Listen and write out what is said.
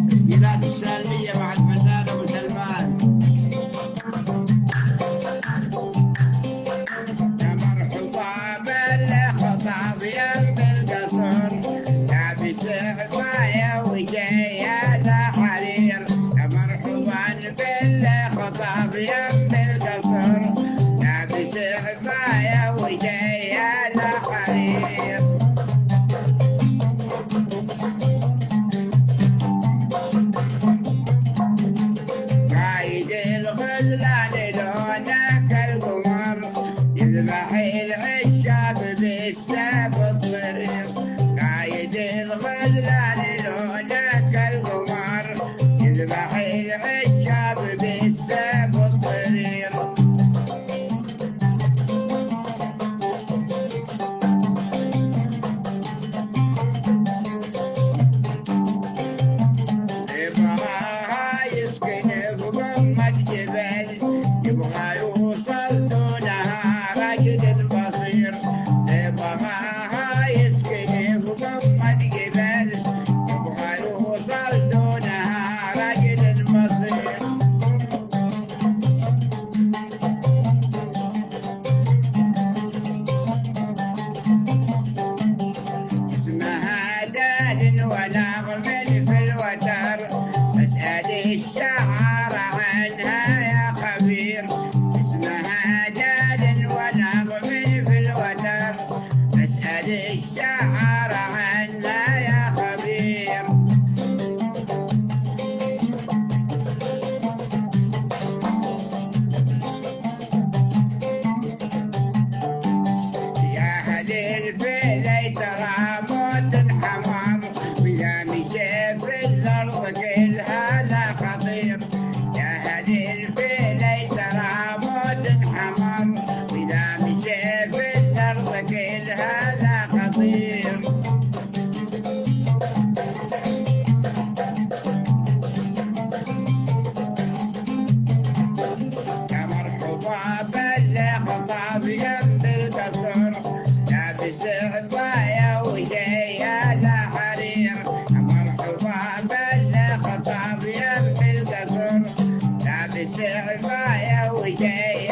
تسجيلات السالمية مع الفنان أبو سلمان. يا مرحبا بالخطاب يم القصر، لابس عباية وجاي على حرير. يا مرحبا بالخطاب يم القصر، لابس عباية وجاي على حرير. قايد الغزلان لونك القمر، يذبح العشاق بالسيف الطريق. قايد الغزلان لونك القمر، يذبح العشاق بالسيف الطريق. يبغاها يسكن في قمة جبل، يبغى يوصل دونها رجل بصير. يبغاها يسكن في قمة جبل، يبغى يوصل دونها رجل بصير. اسمها دال ونغم في الوتر، اسأل الشعر عنها يا خبير. اسمها دال ونغم في الوتر، اسأل الشعر عنها يا خبير. يا أهل الفيل ترى موت حمر، وإذا مشي في الأرض كلها لا خطير. يا أهل الفيل ترى موت حمر، وإذا مشي في الأرض كلها لا خطير. يا مرحبا بالخطاب جنب القصر، لابس عباية وجاي على حرير. يا مرحبا بالخطاب جنب القصر، لابس عباية وجاي